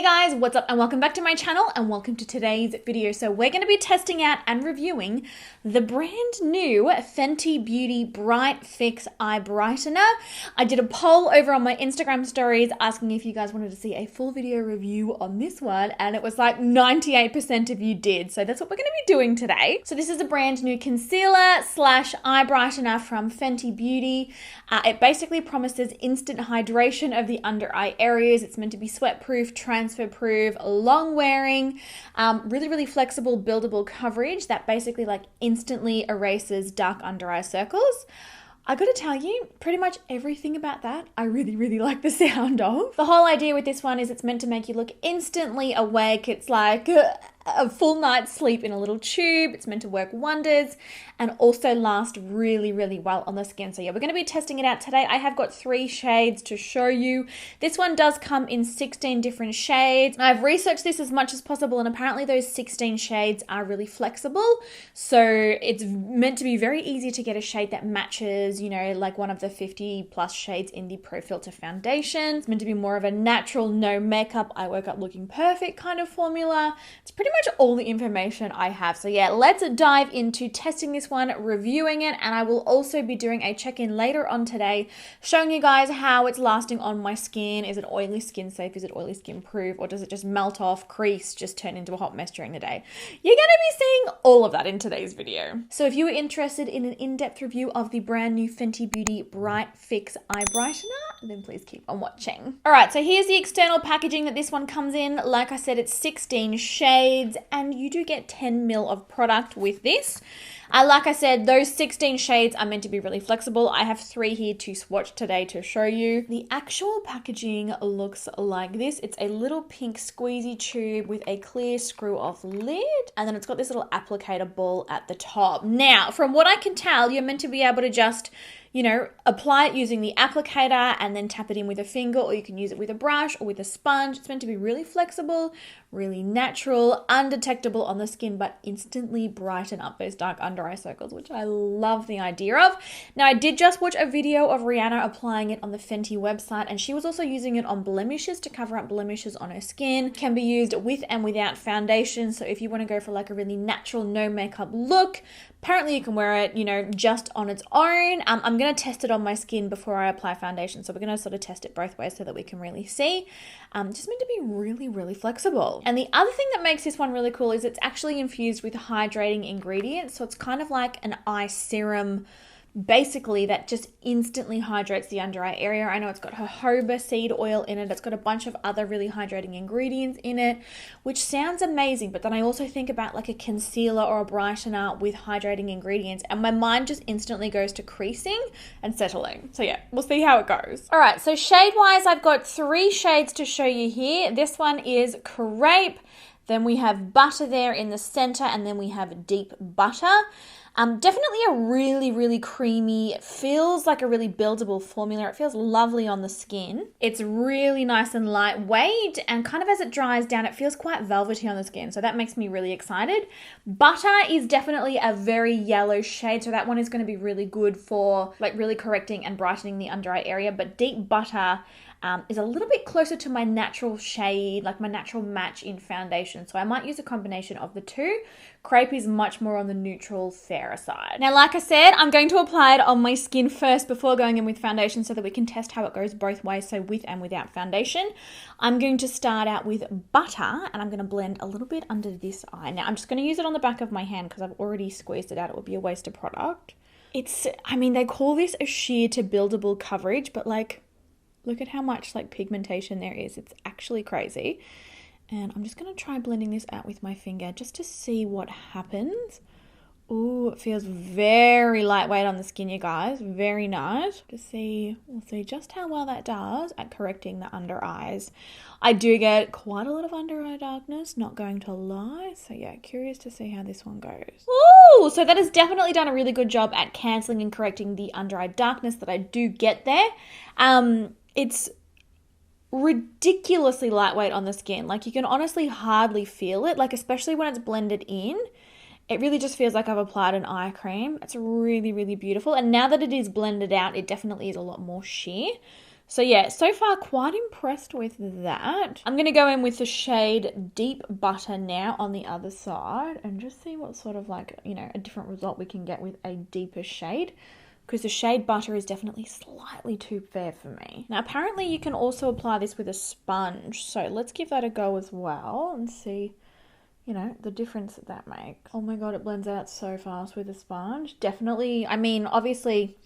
Guys, what's up and welcome back to my channel and welcome to today's video. So we're going to be testing out and reviewing the brand new Fenty Beauty Bright Fix Eye Brightener. I did a poll over on my Instagram stories asking if you guys wanted to see a full video review on this one, and it was like 98% of you did. So that's what we're going to be doing today. So this is a brand new concealer slash eye brightener from Fenty Beauty. It basically promises instant hydration of the under eye areas. It's meant to be sweat proof, transfer proof, long wearing, really flexible buildable coverage that basically like instantly erases dark under eye circles. I gotta tell you, pretty much everything about that I really like the sound of. The whole idea with this one is it's meant to make you look instantly awake. It's like a full night's sleep in a little tube. It's meant to work wonders and also last really well on the skin. So yeah, we're going to be testing it out today. I have got 3 shades to show you. This one does come in 16 different shades. I've researched this as much as possible and apparently those 16 shades are really flexible. So it's meant to be very easy to get a shade that matches, you know, like one of the 50 plus shades in the Pro Filter foundation. It's meant to be more of a natural, no makeup, I woke up looking perfect kind of formula. It's pretty much all the information I have. So yeah, let's dive into testing this one, reviewing it, and I will also be doing a check-in later on today, showing you guys how it's lasting on my skin. Is it oily skin safe? Is it oily skin proof? Or does it just melt off, crease, just turn into a hot mess during the day? You're gonna be seeing all of that in today's video. So if you are interested in an in-depth review of the brand new Fenty Beauty Bright Fix Eye Brightener, then please keep on watching. All right, so here's the external packaging that this one comes in. Like I said, it's 16 shades and you do get 10 ml of product with this. Like I said, those 16 shades are meant to be really flexible. I have 3 here to swatch today to show you. The actual packaging looks like this. It's a little pink squeezy tube with a clear screw-off lid, and then it's got this little applicator ball at the top. Now, from what I can tell, you're meant to be able to just, you know, apply it using the applicator and then tap it in with a finger, or you can use it with a brush or with a sponge. It's meant to be really flexible, really natural, undetectable on the skin, but instantly brighten up those dark under eye circles, which I love the idea of. Now, I did just watch a video of Rihanna applying it on the Fenty website, and she was also using it on blemishes to cover up blemishes on her skin. It can be used with and without foundation, so if you want to go for like a really natural, no makeup look, apparently you can wear it, you know, just on its own. I'm going to test it on my skin before I apply foundation, so we're going to sort of test it both ways so that we can really see. Just meant to be really flexible. And the other thing that makes this one really cool is it's actually infused with hydrating ingredients, so it's kind of like an eye serum basically that just instantly hydrates the under eye area. I know it's got jojoba seed oil in it. It's got a bunch of other really hydrating ingredients in it, which sounds amazing. But then I also think about like a concealer or a brightener with hydrating ingredients, and my mind just instantly goes to creasing and settling. So yeah, we'll see how it goes. All right, so shade wise, I've got 3 shades to show you here. This one is Crepe. Then we have Butter there in the center, and then we have Deep Butter. Definitely a really creamy, it feels like a really buildable formula. It feels lovely on the skin. It's really nice and lightweight, and kind of as it dries down, it feels quite velvety on the skin. So that makes me really excited. Butter is definitely a very yellow shade, so that one is going to be really good for like really correcting and brightening the under eye area. But Deep Butter is a little bit closer to my natural shade, like my natural match in foundation. So I might use a combination of the two. Crepe is much more on the neutral, fairer side. Now, like I said, I'm going to apply it on my skin first before going in with foundation so that we can test how it goes both ways, so with and without foundation. I'm going to start out with Butter, and I'm going to blend a little bit under this eye. Now, I'm just going to use it on the back of my hand because I've already squeezed it out. It would be a waste of product. I mean, they call this a sheer to buildable coverage, but like, look at how much like pigmentation there is. It's actually crazy. And I'm just going to try blending this out with my finger just to see what happens. Ooh, it feels very lightweight on the skin, you guys. Very nice. We'll see just how well that does at correcting the under eyes. I do get quite a lot of under eye darkness, not going to lie. So yeah, curious to see how this one goes. Ooh, so that has definitely done a really good job at cancelling and correcting the under eye darkness that I do get there. It's ridiculously lightweight on the skin. Like, you can honestly hardly feel it, like especially when it's blended in. It really just feels like I've applied an eye cream. It's really beautiful. And now that it is blended out, it definitely is a lot more sheer. So yeah, so far quite impressed with that. I'm going to go in with the shade Deep Butter now on the other side and just see what sort of like, you know, a different result we can get with a deeper shade. Because the shade Butter is definitely slightly too fair for me. Now, apparently you can also apply this with a sponge. So let's give that a go as well and see, you know, the difference that makes. Oh my God, it blends out so fast with a sponge. Definitely, I mean, obviously,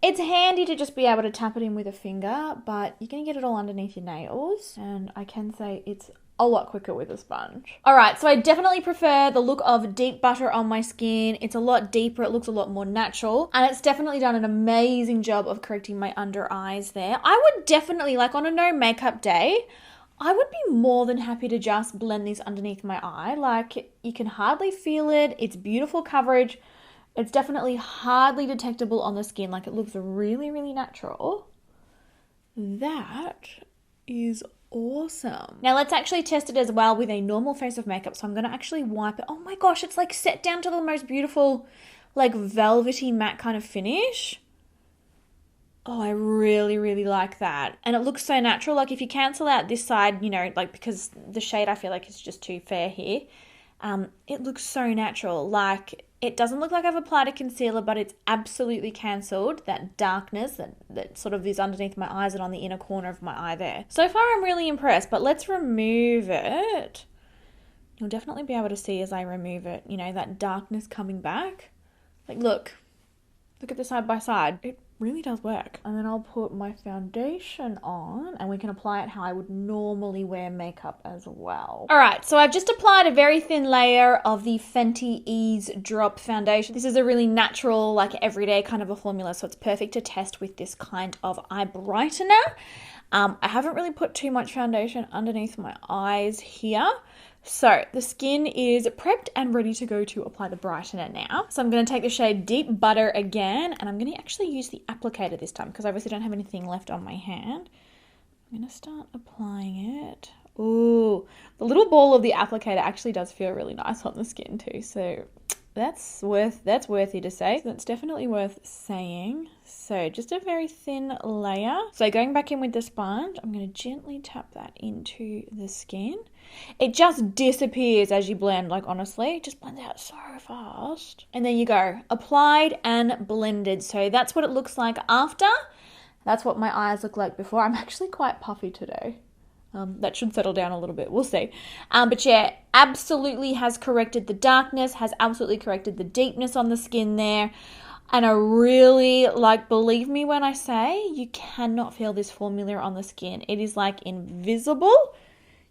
it's handy to just be able to tap it in with a finger, but you're going to get it all underneath your nails. And I can say it's a lot quicker with a sponge. All right, so I definitely prefer the look of Deep Butter on my skin. It's a lot deeper, it looks a lot more natural, and it's definitely done an amazing job of correcting my under eyes there. I would definitely, like on a no makeup day, I would be more than happy to just blend this underneath my eye. Like, you can hardly feel it. It's beautiful coverage. It's definitely hardly detectable on the skin. Like, it looks really, really natural. That is awesome. Now let's actually test it as well with a normal face of makeup. So I'm going to actually wipe it. Oh my gosh, it's like set down to the most beautiful, like velvety matte kind of finish. Oh, I really, really like that. And it looks so natural. Like if you cancel out this side, you know, like because the shade I feel like is just too fair here. It looks so natural. Like it doesn't look like I've applied a concealer, but it's absolutely cancelled that darkness that sort of is underneath my eyes and on the inner corner of my eye there. So far, I'm really impressed, but let's remove it. You'll definitely be able to see as I remove it, you know, that darkness coming back. Like, look at the side by side. It really does work. And then I'll put my foundation on and we can apply it how I would normally wear makeup as well. All right, so I've just applied a very thin layer of the Fenty Ease Drop Foundation. This is a really natural, like everyday kind of a formula, so it's perfect to test with this kind of eye brightener. I haven't really put too much foundation underneath my eyes here. So the skin is prepped and ready to go to apply the brightener now. So I'm going to take the shade Deep Butter again, and I'm going to actually use the applicator this time because I obviously don't have anything left on my hand. I'm going to start applying it. Ooh, the little ball of the applicator actually does feel really nice on the skin too. So that's worthy to say. So that's definitely worth saying. So just a very thin layer. So going back in with the sponge, I'm going to gently tap that into the skin. It just disappears as you blend, like honestly, it just blends out so fast. And there you go, applied and blended. So that's what it looks like after. That's what my eyes look like before. I'm actually quite puffy today. That should settle down a little bit. We'll see. But yeah, absolutely has corrected the darkness, has absolutely corrected the deepness on the skin there. And I really, like, believe me when I say you cannot feel this formula on the skin. It is like invisible.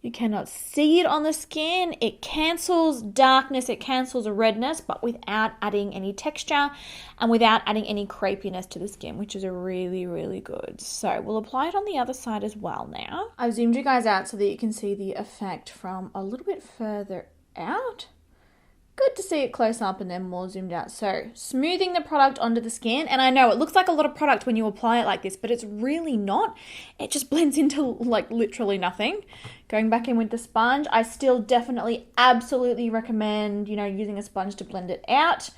You cannot see it on the skin. It cancels darkness, it cancels redness, but without adding any texture and without adding any crepiness to the skin, which is a really, really good. So we'll apply it on the other side as well now. I've zoomed you guys out so that you can see the effect from a little bit further out. Good to see it close up and then more zoomed out. So smoothing the product onto the skin. And I know it looks like a lot of product when you apply it like this, but it's really not. It just blends into like literally nothing. Going back in with the sponge, I still definitely absolutely recommend, you know, using a sponge to blend it out.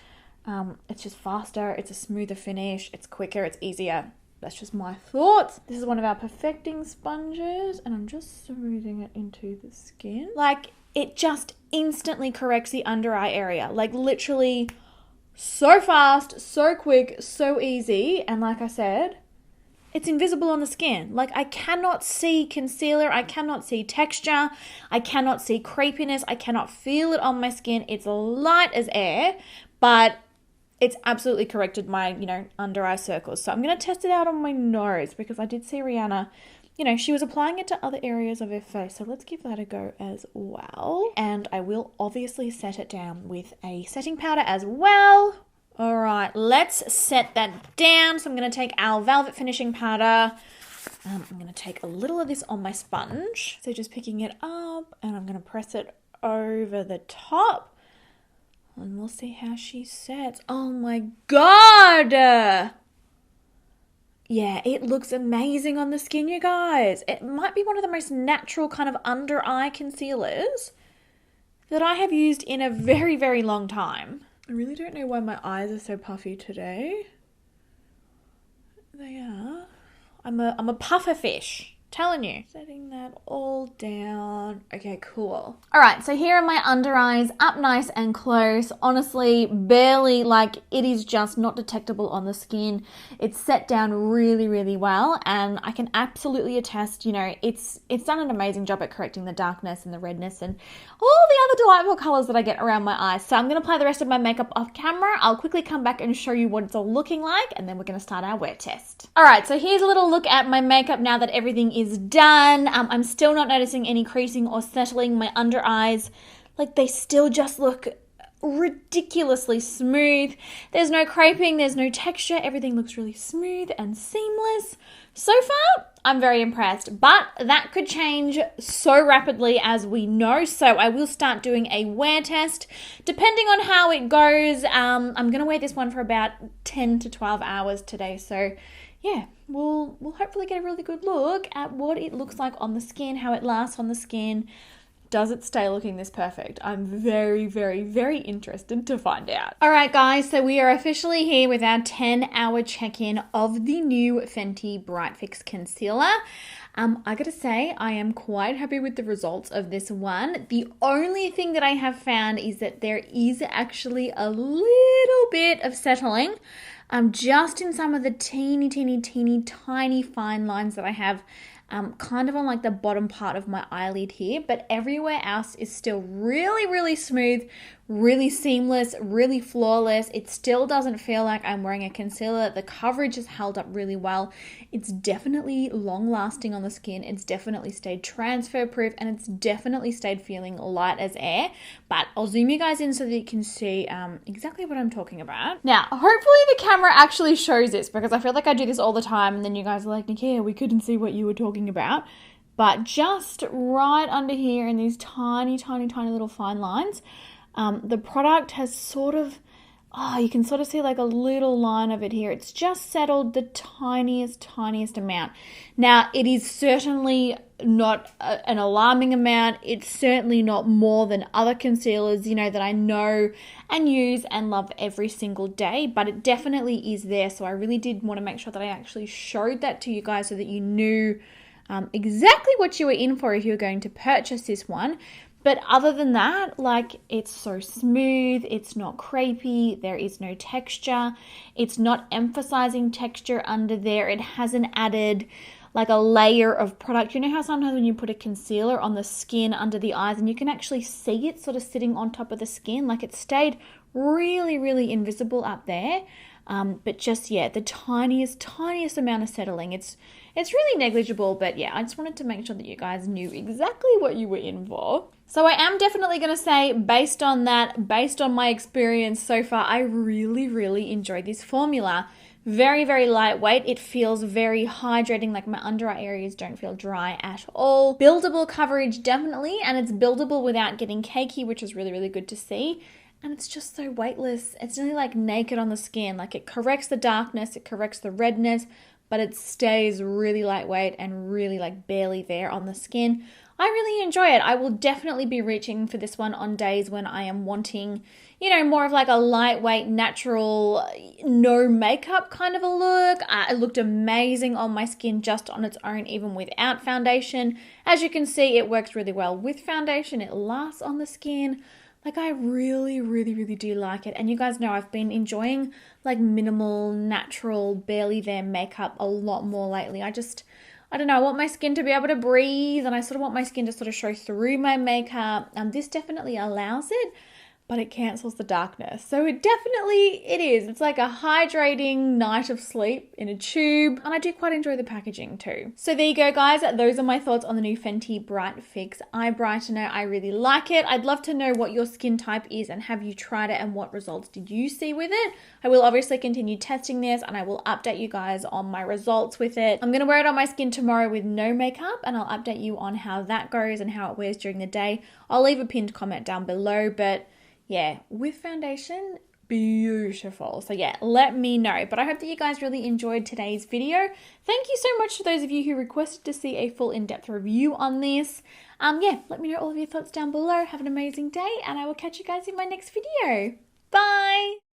It's just faster. It's a smoother finish. It's quicker. It's easier. That's just my thoughts. This is one of our perfecting sponges and I'm just smoothing it into the skin. Like, it just instantly corrects the under eye area. Like literally so fast, so quick, so easy. And like I said, it's invisible on the skin. Like I cannot see concealer. I cannot see texture. I cannot see crepiness. I cannot feel it on my skin. It's light as air, but it's absolutely corrected my, you know, under eye circles. So I'm going to test it out on my nose because I did see Rihanna, you know, she was applying it to other areas of her face. So let's give that a go as well. And I will obviously set it down with a setting powder as well. All right, let's set that down. So I'm going to take our Velvet Finishing Powder. I'm going to take a little of this on my sponge. So just picking it up and I'm going to press it over the top. And we'll see how she sets. Oh my God! Yeah, it looks amazing on the skin, you guys. It might be one of the most natural kind of under eye concealers that I have used in a very, very long time. I really don't know why my eyes are so puffy today. They are. I'm a puffer fish. Telling you. Setting that all down. Okay, cool. All right, so here are my under eyes, up nice and close. Honestly, barely, like, it is just not detectable on the skin. It's set down really, really well, and I can absolutely attest, you know, it's done an amazing job at correcting the darkness and the redness and all the other delightful colors that I get around my eyes. So I'm gonna apply the rest of my makeup off camera. I'll quickly come back and show you what it's all looking like, and then we're gonna start our wear test. All right, so here's a little look at my makeup now that everything is done. I'm still not noticing any creasing or settling. My under eyes, like, they still just look ridiculously smooth. There's no creping, there's no texture. Everything looks really smooth and seamless. So far, I'm very impressed, but that could change so rapidly, as we know. So I will start doing a wear test depending on how it goes. I'm going to wear this one for about 10 to 12 hours today. So yeah, we'll hopefully get a really good look at what it looks like on the skin, how it lasts on the skin. Does it stay looking this perfect? I'm very, very, very interested to find out. All right, guys, so we are officially here with our 10-hour check-in of the new Fenty Bright Fix Concealer. I gotta say, I am quite happy with the results of this one. The only thing that I have found is that there is actually a little bit of settling just in some of the teeny tiny fine lines that I have kind of on like the bottom part of my eyelid here, but everywhere else is still really, really smooth, really seamless, really flawless. It still doesn't feel like I'm wearing a concealer. The coverage has held up really well. It's definitely long lasting on the skin. It's definitely stayed transfer proof, and it's definitely stayed feeling light as air. But I'll zoom you guys in so that you can see exactly what I'm talking about. Now, hopefully the camera actually shows this, because I feel like I do this all the time and then you guys are like, Nikkia, we couldn't see what you were talking about. But just right under here in these tiny little fine lines, the product has sort of, you can sort of see like a little line of it here. It's just settled the tiniest amount. Now, it is certainly not an alarming amount. It's certainly not more than other concealers, you know, that I know and use and love every single day, but it definitely is there. So I really did want to make sure that I actually showed that to you guys so that you knew exactly what you were in for if you were going to purchase this one. But other than that, like, it's so smooth, it's not crepey, there is no texture, it's not emphasizing texture under there, it hasn't added like a layer of product. You know how sometimes when you put a concealer on the skin under the eyes and you can actually see it sort of sitting on top of the skin, like it stayed really invisible up there. But just, yeah, the tiniest amount of settling. It's really negligible, but yeah, I just wanted to make sure that you guys knew exactly what you were in for. So I am definitely going to say, based on that, based on my experience so far, I really enjoyed this formula. Very lightweight. It feels very hydrating, like my under eye areas don't feel dry at all. Buildable coverage, definitely, and it's buildable without getting cakey, which is really good to see. And it's just so weightless. It's really like naked on the skin. Like, it corrects the darkness, it corrects the redness, but it stays really lightweight and really like barely there on the skin. I really enjoy it. I will definitely be reaching for this one on days when I am wanting, you know, more of like a lightweight, natural, no makeup kind of a look. It looked amazing on my skin just on its own, even without foundation. As you can see, it works really well with foundation. It lasts on the skin. Like, I really do like it. And you guys know I've been enjoying like minimal, natural, barely there makeup a lot more lately. I don't know, I want my skin to be able to breathe, and I sort of want my skin to sort of show through my makeup. This definitely allows it, but it cancels the darkness. So it is. It's like a hydrating night of sleep in a tube. And I do quite enjoy the packaging too. So there you go, guys. Those are my thoughts on the new Fenty Bright Fix Eye Brightener. I really like it. I'd love to know what your skin type is and have you tried it and what results did you see with it. I will obviously continue testing this and I will update you guys on my results with it. I'm going to wear it on my skin tomorrow with no makeup and I'll update you on how that goes and how it wears during the day. I'll leave a pinned comment down below, but yeah, with foundation, beautiful. So yeah, let me know. But I hope that you guys really enjoyed today's video. Thank you so much to those of you who requested to see a full in-depth review on this. Yeah, let me know all of your thoughts down below. Have an amazing day and I will catch you guys in my next video. Bye!